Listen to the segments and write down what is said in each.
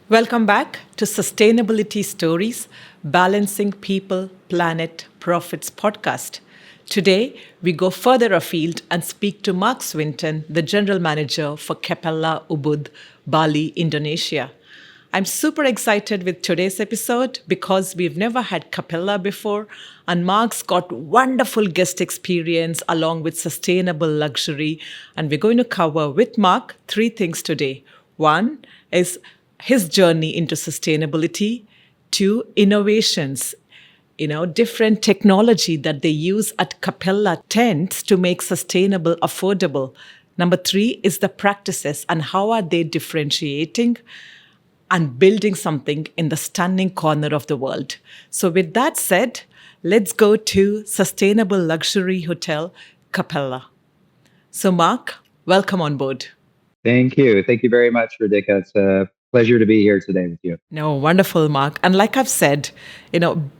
Welcome back to Sustainability Stories Balancing People, Planet, Profits podcast. Today, we go further afield and speak to Mark Swinton, the General Manager for Capella Ubud, Bali, Indonesia. I'm super excited with today's episode because we've never had Capella before, and Mark's got wonderful guest experience along with sustainable luxury. And we're going to cover with Mark three things today. One is his journey into sustainability, two, innovations, different technology that they use at Capella tents to make sustainable affordable. Number three is the practices and how are they differentiating and building something in the stunning corner of the world. So, with that said, let's go to Sustainable Luxury Hotel Capella. So, Mark, welcome on board. Thank you. Thank you very much, Radhika. It's a pleasure to be here today with you. No, wonderful, Mark. And like I've said,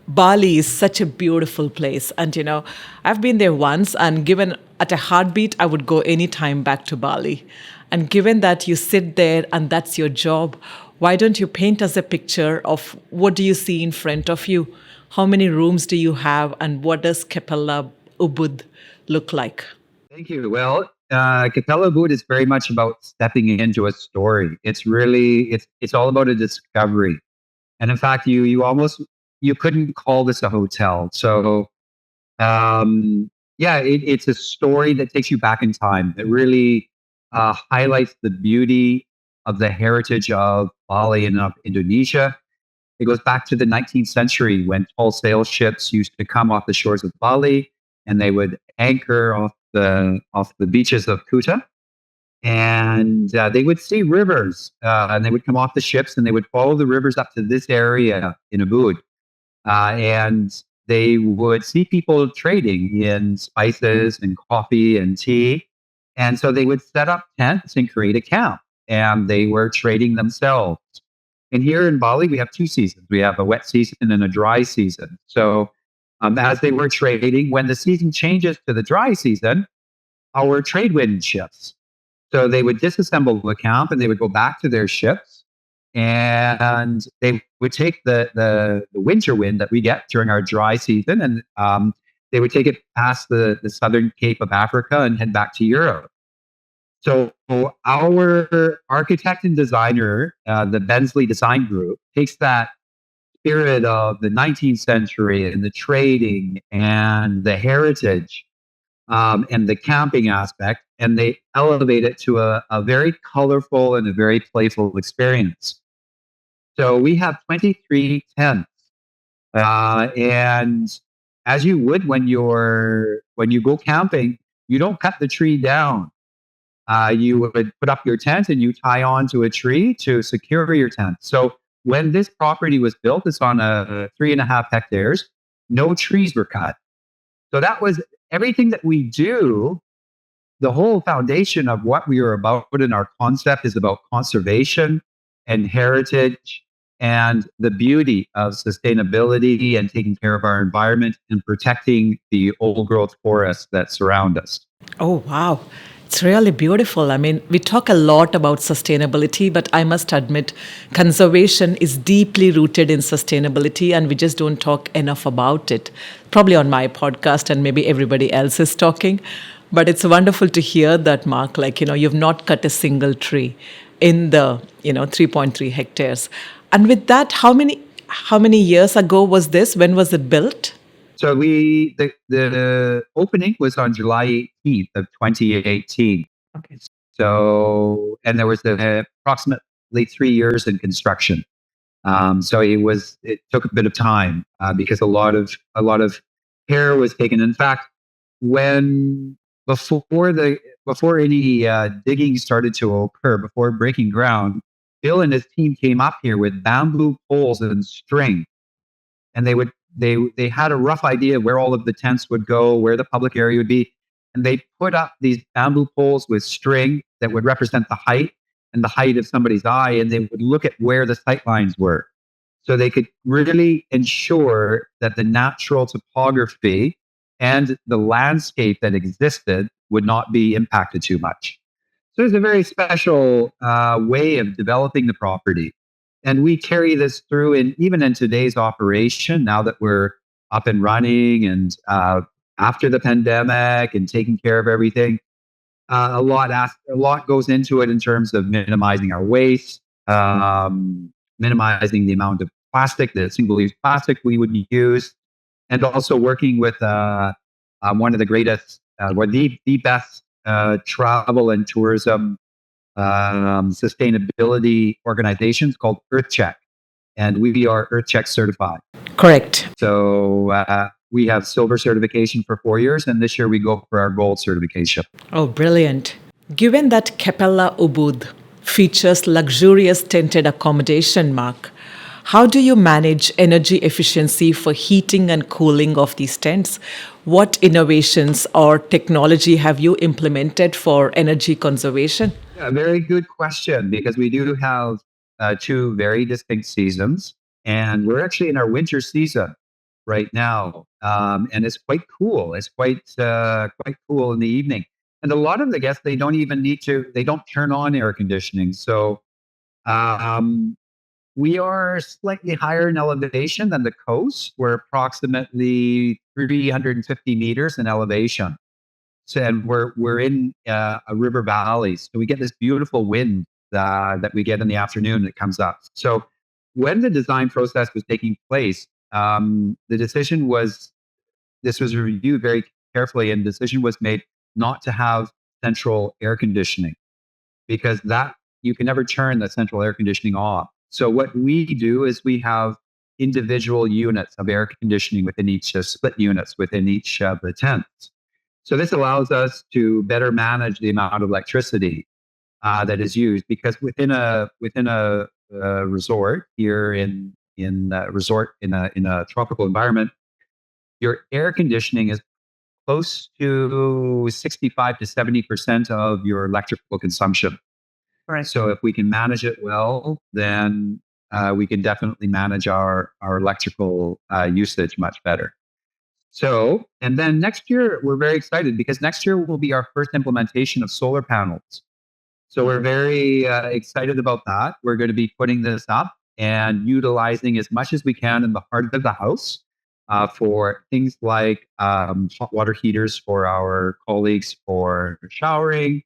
Bali is such a beautiful place. And, I've been there once and given at a heartbeat, I would go anytime back to Bali. And given that you sit there and that's your job, why don't you paint us a picture of what do you see in front of you? How many rooms do you have? And what does Capella Ubud look like? Thank you. Well, Capella Ubud is very much about stepping into a story. It's all about a discovery. And in fact, you couldn't call this a hotel. So it's a story that takes you back in time. It really highlights the beauty of the heritage of Bali and of Indonesia. It goes back to the 19th century when tall sail ships used to come off the shores of Bali and they would anchor off the beaches of Kuta. And they would see rivers and they would come off the ships and they would follow the rivers up to this area in Ubud. And they would see people trading in spices and coffee and tea. And so they would set up tents and create a camp and they were trading themselves. And here in Bali, we have two seasons. We have a wet season and a dry season. So as they were trading, when the season changes to the dry season, our trade wind shifts. So they would disassemble the camp and they would go back to their ships and they would take the winter wind that we get during our dry season and they would take it past the southern Cape of Africa and head back to Europe. So our architect and designer, the Bensley Design Group, takes that spirit of the 19th century and the trading and the heritage and the camping aspect, and they elevate it to a very colorful and a very playful experience. So we have 23 tents, and as you would when you go camping, you don't cut the tree down. You would put up your tent and you tie on to a tree to secure your tent. So when this property was built, it's on 3.5 hectares. No trees were cut. So that was everything that we do. The whole foundation of what we are about in our concept is about conservation and heritage and the beauty of sustainability and taking care of our environment and protecting the old growth forests that surround us. Oh, wow. It's really beautiful. I mean, we talk a lot about sustainability, but I must admit, conservation is deeply rooted in sustainability, and we just don't talk enough about it. Probably on my podcast, and maybe everybody else is talking. But it's wonderful to hear that, Mark, you've not cut a single tree in the, 3.3 hectares. And with that, how many years ago was this? When was it built? So the opening was on July 18th of 2018. Okay. So, and there was approximately 3 years in construction. So it took a bit of time because a lot of care was taken. In fact, before any digging started to occur, before breaking ground, Bill and his team came up here with bamboo poles and string, and they had a rough idea where all of the tents would go, where the public area would be. And they put up these bamboo poles with string that would represent the height and the height of somebody's eye. And they would look at where the sight lines were. So they could really ensure that the natural topography and the landscape that existed would not be impacted too much. So it's a very special way of developing the property. And we carry this through even in today's operation, now that we're up and running and after the pandemic and taking care of everything. A lot goes into it in terms of minimizing our waste, minimizing the amount of plastic, the single-use plastic we would use, and also working with one of the greatest, or the best travel and tourism sustainability organizations called EarthCheck, and we are EarthCheck certified. Correct. So we have silver certification for 4 years, and this year we go for our gold certification. Oh, brilliant. Given that Capella Ubud features luxurious tented accommodation, Mark, how do you manage energy efficiency for heating and cooling of these tents? What innovations or technology have you implemented for energy conservation? Yeah, very good question, because we do have two very distinct seasons, and we're actually in our winter season right now, and it's quite cool. It's quite cool in the evening, and a lot of the guests, they don't even need to. They don't turn on air conditioning, so um, we are slightly higher in elevation than the coast. We're approximately 350 meters in elevation. So, and we're in a river valley, so we get this beautiful wind that we get in the afternoon that comes up. So, when the design process was taking place, the decision was this was reviewed very carefully, and decision was made not to have central air conditioning, because that you can never turn the central air conditioning off. So, what we do is we have individual units of air conditioning within each split units within each of the tents. So this allows us to better manage the amount of electricity that is used, because within a resort here in a tropical environment, your air conditioning is close to 65 to 70% of your electrical consumption. Right. So if we can manage it well, then we can definitely manage our electrical usage much better. So, and then next year, we're very excited, because next year will be our first implementation of solar panels. So, we're very excited about that. We're going to be putting this up and utilizing as much as we can in the heart of the house for things like hot water heaters for our colleagues for showering,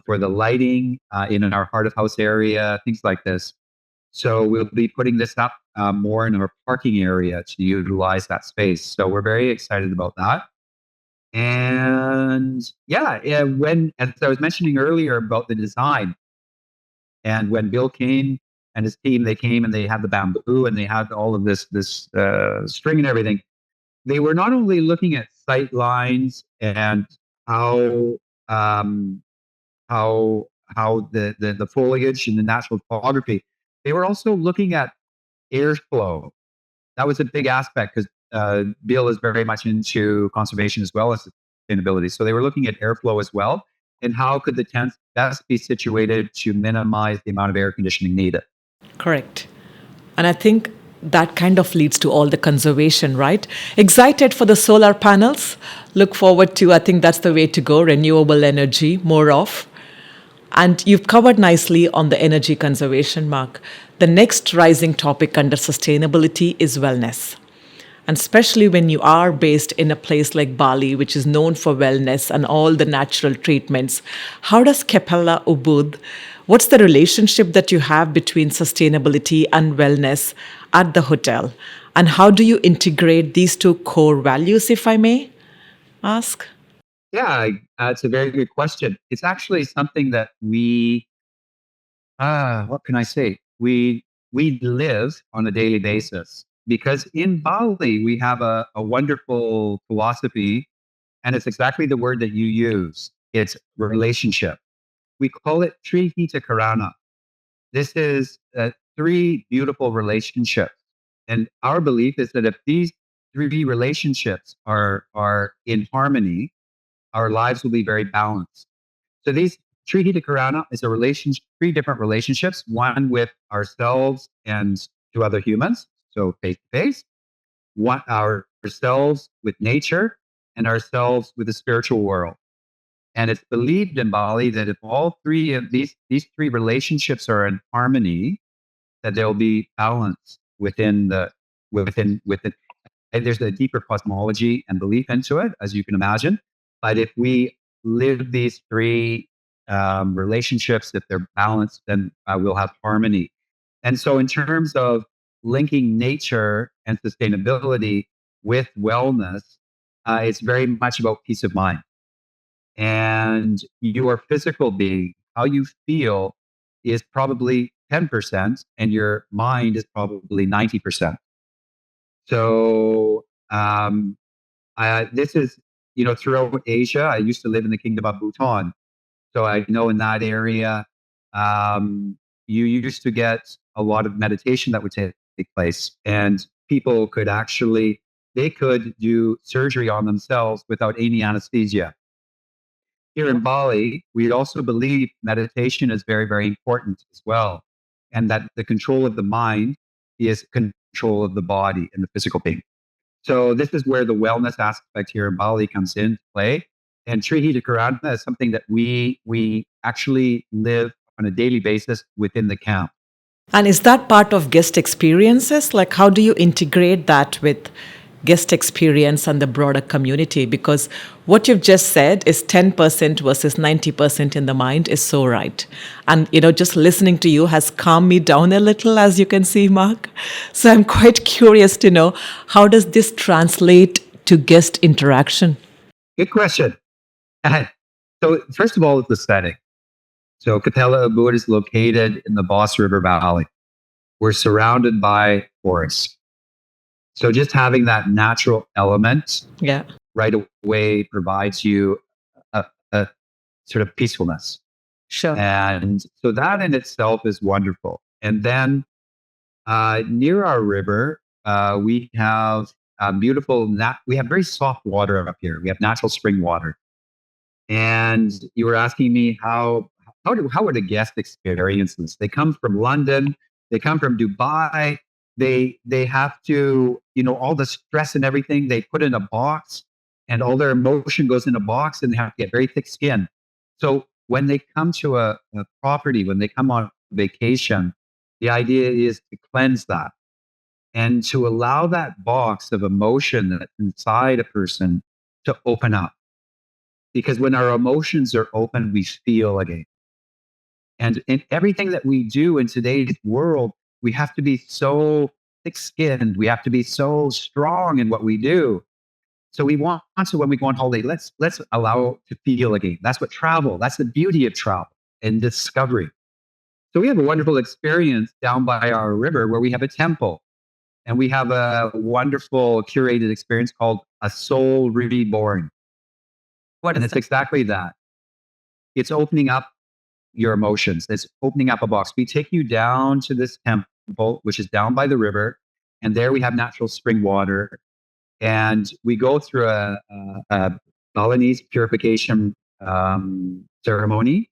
for the lighting in our heart of house area, things like this. So we'll be putting this up more in our parking area to utilize that space. So we're very excited about that. And yeah, when, as I was mentioning earlier about the design, and when Bill came and his team, they came and they had the bamboo and they had all of this string and everything. They were not only looking at sight lines and how um, how the foliage and the natural topography. They were also looking at airflow. That was a big aspect, because Bill is very much into conservation as well as sustainability. So they were looking at airflow as well, and how could the tents best be situated to minimize the amount of air conditioning needed. Correct. And I think that kind of leads to all the conservation, right? Excited for the solar panels. Look forward to, I think that's the way to go, renewable energy, more of. And you've covered nicely on the energy conservation, Mark. The next rising topic under sustainability is wellness. And especially when you are based in a place like Bali, which is known for wellness and all the natural treatments, how does Capella Ubud, what's the relationship that you have between sustainability and wellness at the hotel? And how do you integrate these two core values, if I may ask? Yeah, it's a very good question. It's actually something that what can I say? We live on a daily basis, because in Bali we have a wonderful philosophy, and it's exactly the word that you use. It's relationship. We call it Trihita Karana. This is three beautiful relationships, and our belief is that if these three relationships are in harmony, our lives will be very balanced. So these Trihita Karana is a relationship, three different relationships, one with ourselves and to other humans, so face to face, one ourselves with nature, and ourselves with the spiritual world. And it's believed in Bali that if all three of these three relationships are in harmony, that there will be balance within. And there's a deeper cosmology and belief into it, as you can imagine. But if we live these three relationships, if they're balanced, then we'll have harmony. And so, in terms of linking nature and sustainability with wellness, it's very much about peace of mind. And your physical being, how you feel, is probably 10%, and your mind is probably 90%. So, this is, throughout Asia. I used to live in the Kingdom of Bhutan. So I know in that area, you used to get a lot of meditation that would take place, and people could actually, they could do surgery on themselves without any anesthesia. Here in Bali, we also believe meditation is very, very important as well, and that the control of the mind is control of the body and the physical being. So this is where the wellness aspect here in Bali comes into play. And Trihi Karana is something that we actually live on a daily basis within the camp. And is that part of guest experiences? Like, how do you integrate that with guest experience and the broader community? Because what you've just said is 10% versus 90% in the mind is so right. And, just listening to you has calmed me down a little, as you can see, Mark. So I'm quite curious to know, how does this translate to guest interaction? Good question. So first of all, it's the setting. So Capella Ubud is located in the Boss River Valley. We're surrounded by forests. So just having that natural element Yeah. right away provides you a sort of peacefulness. Sure. And so that in itself is wonderful. And then near our river, we have we have very soft water up here. We have natural spring water. And you were asking me how would a guest experience this? They come from London, they come from Dubai, they have to, all the stress and everything they put in a box, and all their emotion goes in a box, and they have to get very thick skin. So when they come to a property, when they come on vacation, the idea is to cleanse that and to allow that box of emotion that's inside a person to open up. Because when our emotions are open, we feel again. And in everything that we do in today's world, we have to be so thick skinned. We have to be so strong in what we do. So we want to, when we go on holiday, let's allow to feel again. That's what travel, that's the beauty of travel and discovery. So we have a wonderful experience down by our river where we have a temple, and we have a wonderful curated experience called A Soul Reborn. What And is it's that? exactly that. It's opening up your emotions. It's opening up a box. We take you down to this temple, which is down by the river, and there we have natural spring water. And we go through a Balinese purification ceremony,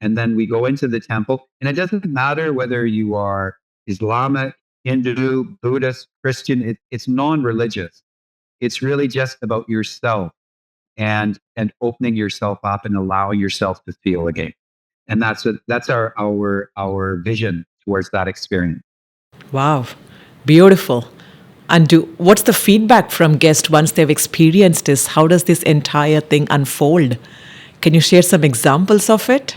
and then we go into the temple. And it doesn't matter whether you are Islamic, Hindu, Buddhist, Christian. It's non-religious. It's really just about yourself and opening yourself up and allowing yourself to feel again. And that's our vision towards that experience. Wow, beautiful. And what's the feedback from guests once they've experienced this? How does this entire thing unfold? Can you share some examples of it?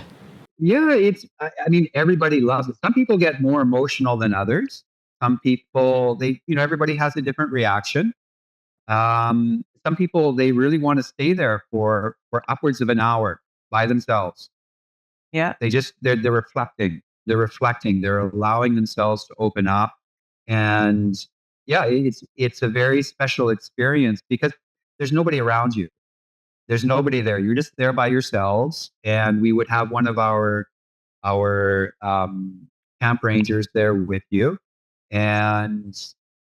Yeah, I mean, everybody loves it. Some people get more emotional than others. Some people, everybody has a different reaction. Some people, they really want to stay there for upwards of an hour by themselves. Yeah. They're reflecting. They're reflecting. They're allowing themselves to open up. And yeah, it's a very special experience because there's nobody around you. There's nobody there. You're just there by yourselves. And we would have one of our camp rangers there with you. And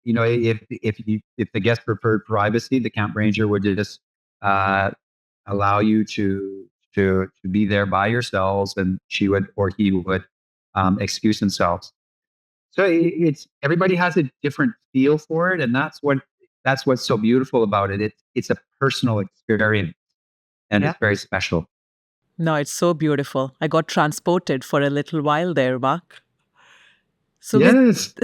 if the guest preferred privacy, the camp ranger would just uh, allow you to be there by yourselves, and she would or he would excuse themselves. So it's everybody has a different feel for it, and that's what's so beautiful about it. It's a personal experience, and Yeah. it's very special. No, it's so beautiful. I got transported for a little while there, Mark. So we Yes.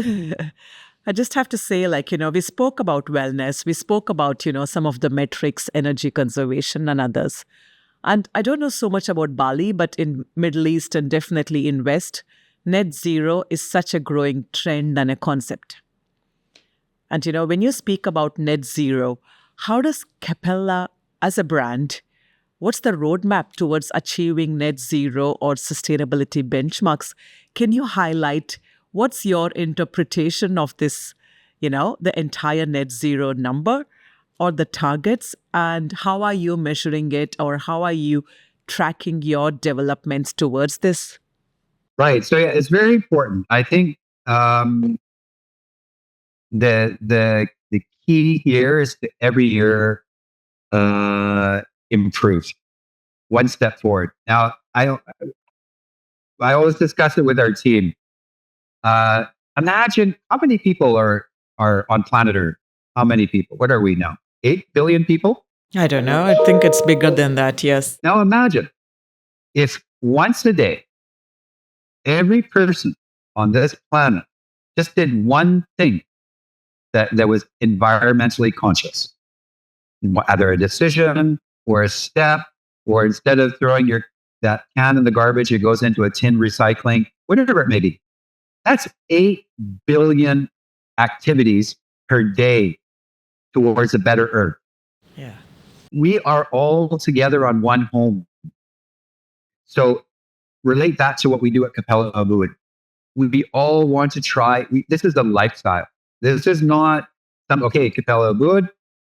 I just have to say, like, we spoke about wellness, we spoke about, some of the metrics, energy conservation and others. And I don't know so much about Bali, but in Middle East and definitely in West, net zero is such a growing trend and a concept. And when you speak about net zero, how does Capella as a brand, what's the roadmap towards achieving net zero or sustainability benchmarks? Can you highlight what's your interpretation of this, the entire net zero number or the targets, and how are you measuring it or how are you tracking your developments towards this? Right. So yeah, it's very important. I think um, the key here is to every year improve one step forward. Now, I always discuss it with our team. Uh, Imagine how many people are on planet Earth. How many people? What are we now? 8 billion people. I don't know. I think it's bigger than that. Yes. Now imagine if once a day every person on this planet just did one thing that was environmentally conscious, either a decision or a step, or instead of throwing that can in the garbage, it goes into a tin recycling, whatever it may be. That's 8 billion activities per day towards a better earth. Yeah. We are all together on one home. So relate that to what we do at Capella Ubud. We all want to try. This is a lifestyle. This is not okay, Capella Ubud,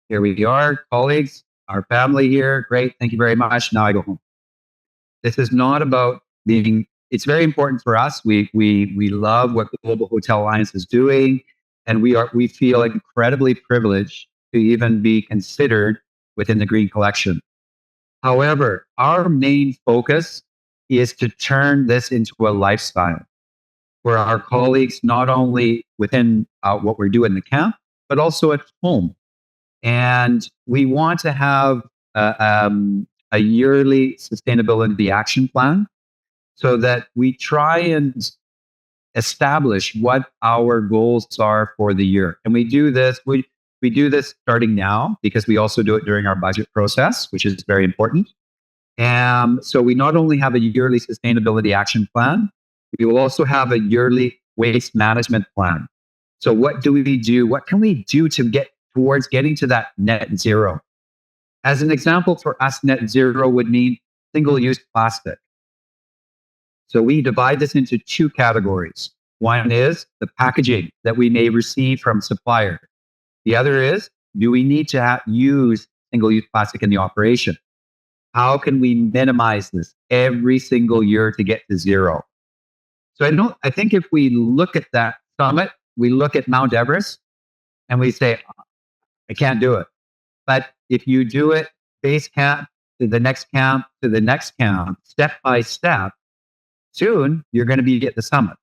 here we are, colleagues, our family here. Great. Thank you very much. Now I go home. This is not about being, it's very important for us. We love what Global Hotel Alliance is doing. And we feel incredibly privileged to even be considered within the Green Collection. However, our main focus is to turn this into a lifestyle where our colleagues, not only within what we're doing in the camp, but also at home. And we want to have a yearly sustainability action plan so that we try and establish what our goals are for the year. And we do this, we do this starting now because we also do it during our budget process, which is very important. And so we not only have a yearly sustainability action plan, we will also have a yearly waste management plan. So what do we do? What can we do to get towards getting to that net zero? As an example, for us, net zero would mean single-use plastic. So we divide this into two categories. One is the packaging that we may receive from supplier. The other is, do we need to use single-use plastic in the operation? How can we minimize this every single year to get to zero? So I think if we look at that summit, we look at Mount Everest and we say, I can't do it. But if you do it base camp to the next camp to the next camp, step by step, soon you're going to be at the summit.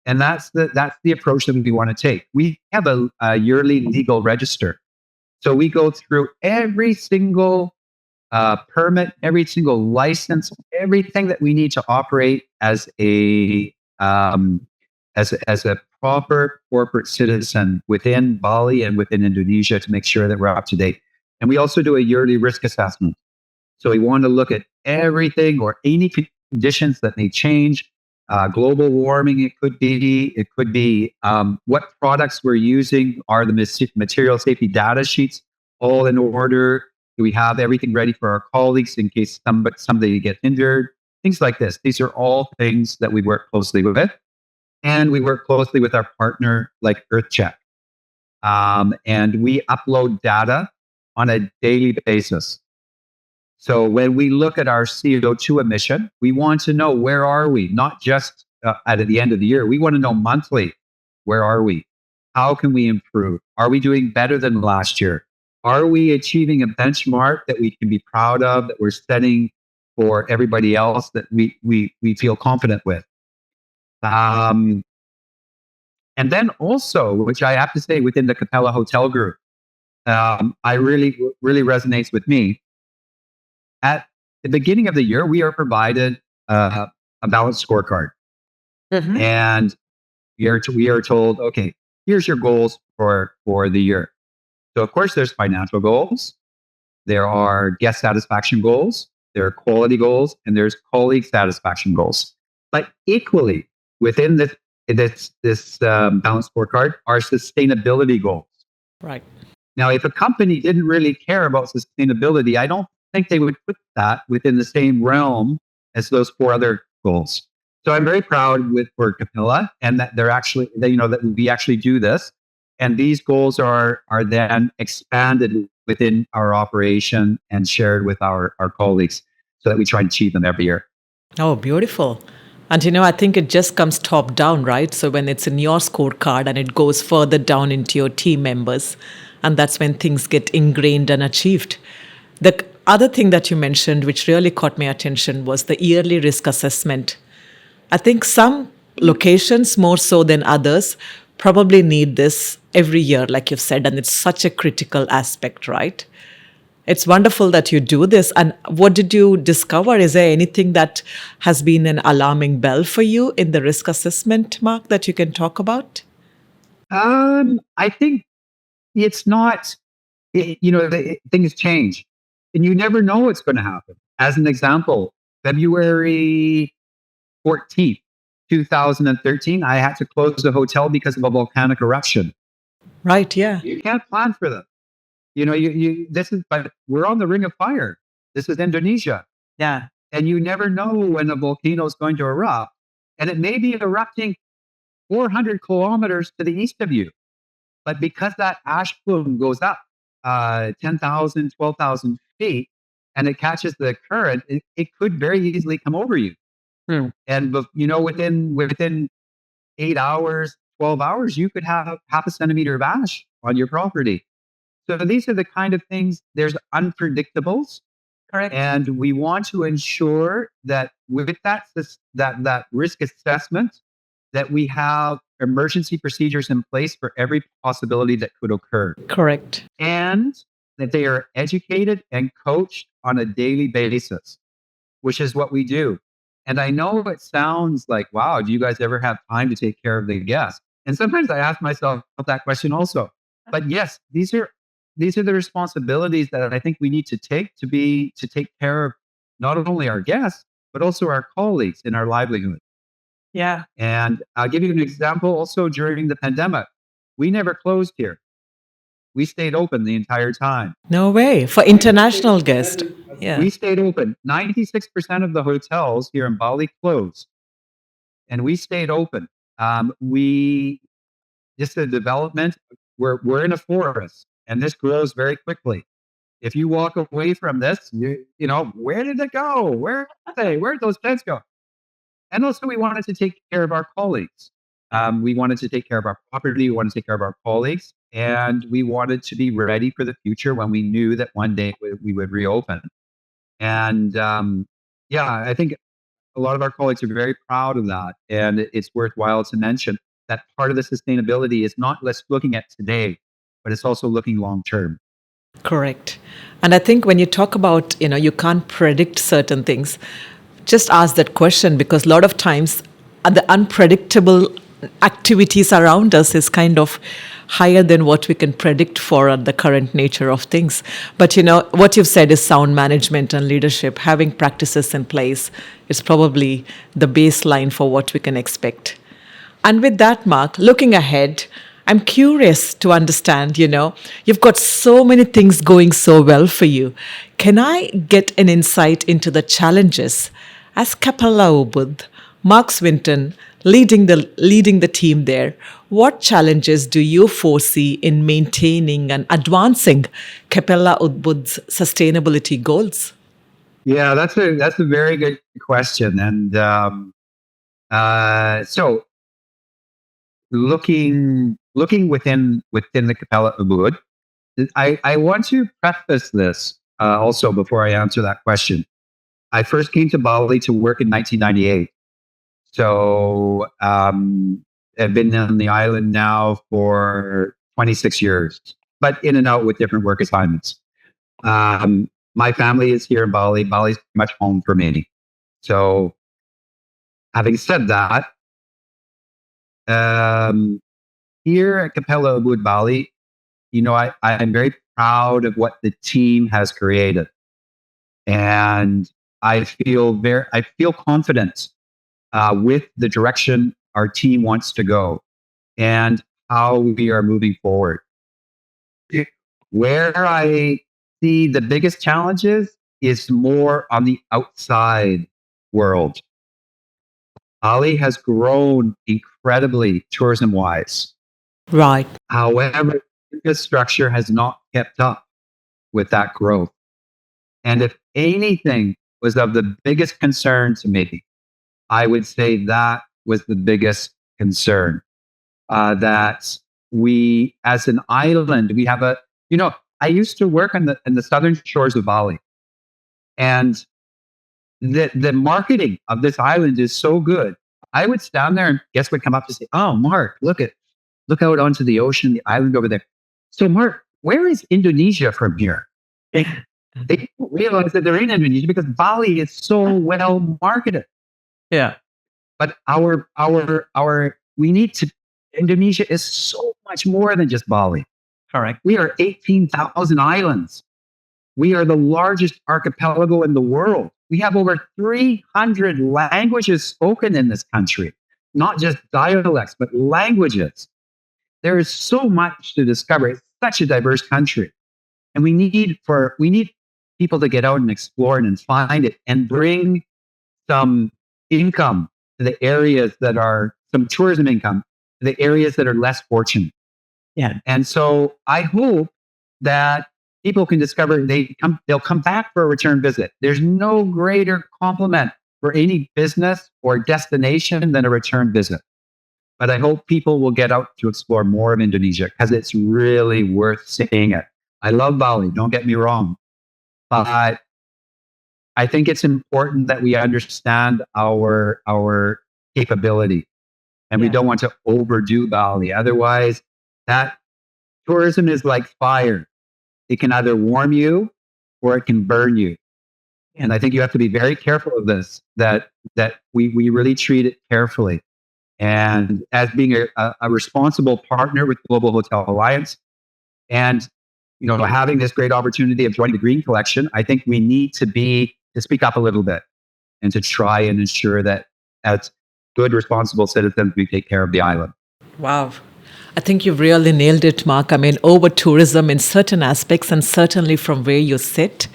And that's the approach that we want to take. We have a yearly legal register. So we go through every single permit, every single license, everything that we need to operate as a proper corporate citizen within Bali and within Indonesia to make sure that we're up to date. And we also do a yearly risk assessment. So we want to look at everything or any conditions that may change. Global warming, it could be what products we're using, are the material safety data sheets all in order? Do we have everything ready for our colleagues in case somebody gets injured? Things like this. These are all things that we work closely with. And we work closely with our partner like EarthCheck. And we upload data on a daily basis. So when we look at our CO2 emission, we want to know where are we, not just at the end of the year. We want to know monthly, where are we? How can we improve? Are we doing better than last year? Are we achieving a benchmark that we can be proud of, that we're setting for everybody else that we feel confident with? And then also, which I have to say within the Capella Hotel Group, I really resonates with me. At the beginning of the year, we are provided a balanced scorecard. Mm-hmm. And we are told, okay, here's your goals for the year. So of course, there's financial goals, there are guest satisfaction goals, there are quality goals, and there's colleague satisfaction goals. But equally within this balanced scorecard are sustainability goals. Right. Now, if a company didn't really care about sustainability, I don't think they would put that within the same realm as those four other goals. So I'm very proud with for Capella, and that they're actually that, that we actually do this, and these goals are then expanded within our operation and shared with our colleagues, so that we try and achieve them every year. Oh, beautiful. And I think it just comes top down, right? So when it's in your scorecard and it goes further down into your team members, and that's when things get ingrained and achieved. The other thing that you mentioned, which really caught my attention, was the yearly risk assessment. I think some locations, more so than others, probably need this every year, like you've said, and it's such a critical aspect, right? It's wonderful that you do this. And what did you discover? Is there anything that has been an alarming bell for you in the risk assessment, Mark, that you can talk about? I think it's not. Things change, and you never know what's going to happen. As an example, February 14th, 2013, I had to close the hotel because of a volcanic eruption. Right, yeah. You can't plan for them. But we're on the ring of fire. This is Indonesia. Yeah. And you never know when a volcano is going to erupt. And it may be erupting 400 kilometers to the east of you. But because that ash plume goes up 10,000, 12,000 feet, and it catches the current, it could very easily come over you. And within 8 hours, 12 hours, you could have half a centimeter of ash on your property. So these are the kind of things. There's unpredictables, Correct. and we want to ensure that with that risk assessment, that we have emergency procedures in place for every possibility that could occur, Correct. and that they are educated and coached on a daily basis, which is what we do. And I know it sounds like, wow, do you guys ever have time to take care of the guests? And sometimes I ask myself that question also. But yes, these are the responsibilities that I think we need to take care of not only our guests, but also our colleagues in our livelihood. Yeah. And I'll give you an example also during the pandemic. We never closed here. We stayed open the entire time. No way. For international guests. Yeah. We stayed open. 96% of the hotels here in Bali closed, and we stayed open. We just the development. We're in a forest, and this grows very quickly. If you walk away from this, where did it go? Where are they? Where did those plants go? And also, we wanted to take care of our colleagues. We wanted to take care of our property. We wanted to take care of our colleagues, and we wanted to be ready for the future when we knew that one day we would reopen. And I think a lot of our colleagues are very proud of that. And it's worthwhile to mention that part of the sustainability is not just looking at today, but it's also looking long term. Correct. And I think when you talk about, you can't predict certain things, just ask that question, because a lot of times the unpredictable activities around us is kind of higher than what we can predict for the current nature of things. But what you've said is sound management and leadership. Having practices in place is probably the baseline for what we can expect. And with that, Mark, looking ahead, I'm curious to understand, you've got so many things going so well for you. Can I get an insight into the challenges as Capella Ubud, Mark Swinton, leading the team there? What challenges do you foresee in maintaining and advancing Capella Ubud's sustainability goals? Yeah, that's a very good question. And so looking within the Capella Ubud, I want to preface this also before I answer that question. I first came to Bali to work in 1998. So I've been on the island now for 26 years, but in and out with different work assignments. My family is here in Bali. Bali's pretty much home for me. So having said that, Um, Here at Capella Ubud, Bali, I'm very proud of what the team has created. And I feel confident with the direction our team wants to go and how we are moving forward. Where I see the biggest challenges is more on the outside world. Bali has grown incredibly tourism wise. Right. However, infrastructure has not kept up with that growth. And if anything was of the biggest concern to me, I would say that was the biggest concern. That we, as an island, we have I used to work on the southern shores of Bali, and the marketing of this island is so good. I would stand there and guests would come up to say, "Oh, Mark, look out onto the ocean, the island over there." So, Mark, where is Indonesia from here? They don't realize that they're in Indonesia because Bali is so well marketed. Yeah. But we need to. Indonesia is so much more than just Bali. Correct. We are 18,000 islands. We are the largest archipelago in the world. We have over 300 languages spoken in this country, not just dialects, but languages. There is so much to discover. It's such a diverse country. And we need people to get out and explore and find it and bring some income to the areas that are some tourism income to the areas that are less fortunate. Yeah. And so I hope that people can discover they'll come back for a return visit. There's no greater compliment for any business or destination than a return visit. But I hope people will get out to explore more of Indonesia because it's really worth seeing it. I love Bali, don't get me wrong. But I think it's important that we understand our capability and we don't want to overdo Bali. Otherwise, that tourism is like fire. It can either warm you or it can burn you. And I think you have to be very careful of this, that we really treat it carefully. And as being a responsible partner with Global Hotel Alliance and having this great opportunity of joining the Green Collection, I think we need to speak up a little bit and to try and ensure that as good, responsible citizens, we take care of the island. Wow. I think you've really nailed it, Mark. I mean, over tourism in certain aspects, and certainly from where you sit,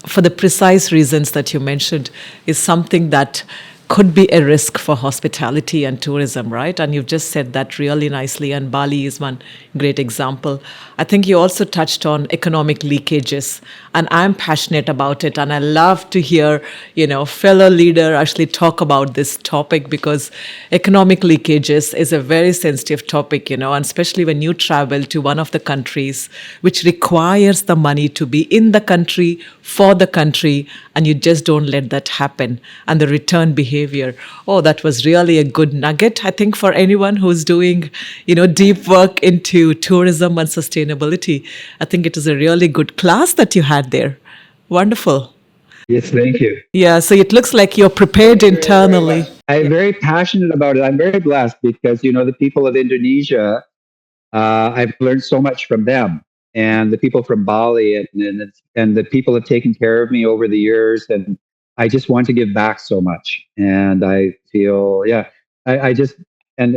for the precise reasons that you mentioned, is something that could be a risk for hospitality and tourism, right? And you've just said that really nicely, and Bali is one great example. I think you also touched on economic leakages, and I'm passionate about it, and I love to hear, fellow leader actually talk about this topic because economic leakages is a very sensitive topic, and especially when you travel to one of the countries which requires the money to be in the country for the country, and you just don't let that happen, and the return behavior. Oh, that was really a good nugget, I think, for anyone who's doing, deep work into tourism and sustainability. I think it is a really good class that you had there. Wonderful. Yes, thank you. Yeah, so it looks like you're prepared internally. I'm very passionate about it. I'm very blessed because, the people of Indonesia, I've learned so much from them. And the people from Bali and the people have taken care of me over the years. And I just want to give back so much. And I feel, I just, and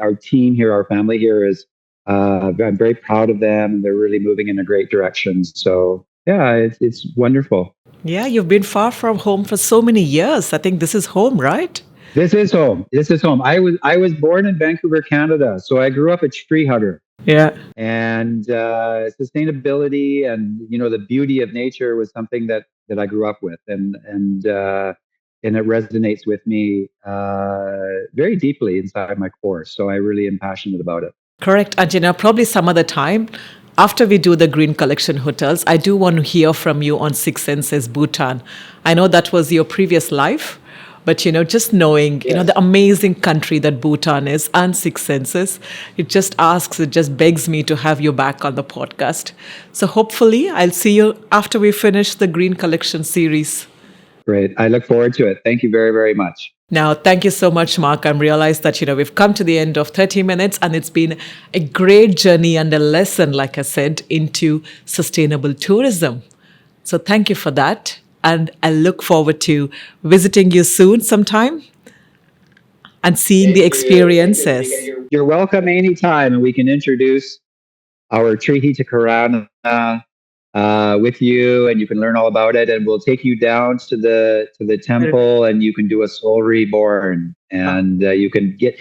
our team here, our family here is, I'm very proud of them and they're really moving in a great direction. So yeah, it's wonderful. Yeah, you've been far from home for so many years. I think this is home, right? This is home. This is home. I was born in Vancouver, Canada. So I grew up a tree hugger. Yeah. And sustainability and the beauty of nature was something that I grew up with, and it resonates with me very deeply inside my core. So I really am passionate about it. Correct. And probably some other time, after we do the Green Collection hotels, I do want to hear from you on Six Senses Bhutan. I know that was your previous life, but just knowing the amazing country that Bhutan is and Six Senses, it just begs me to have you back on the podcast. So hopefully I'll see you after we finish the Green Collection series. Great. I look forward to it. Thank you very, very much. Now, thank you so much, Mark. I realized that, we've come to the end of 30 minutes and it's been a great journey and a lesson, like I said, into sustainable tourism. So thank you for that. And I look forward to visiting you soon sometime and seeing the experiences. You're welcome anytime, and we can introduce our treaty to Karana with you, and you can learn all about it. And we'll take you down to the temple, and you can do a soul reborn, and you can get,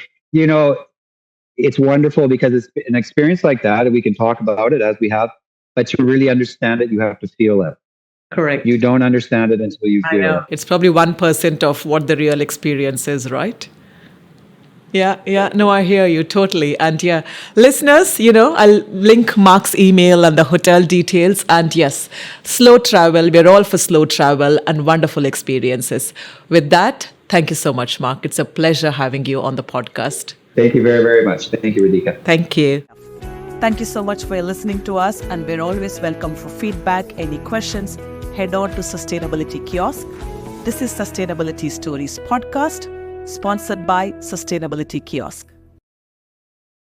it's wonderful because it's an experience like that, and we can talk about it as we have. But to really understand it, you have to feel it. Correct. You don't understand it until you feel it. It's probably 1% of what the real experience is, right? Yeah. No, I hear you totally. And yeah, listeners, I'll link Mark's email and the hotel details. And yes, slow travel. We're all for slow travel and wonderful experiences. With that, thank you so much, Mark. It's a pleasure having you on the podcast. Thank you very, very much. Thank you, Radhika. Thank you. Thank you so much for listening to us. And we're always welcome for feedback, any questions. Head on to Sustainability Kiosk. This is Sustainability Stories podcast, sponsored by Sustainability Kiosk.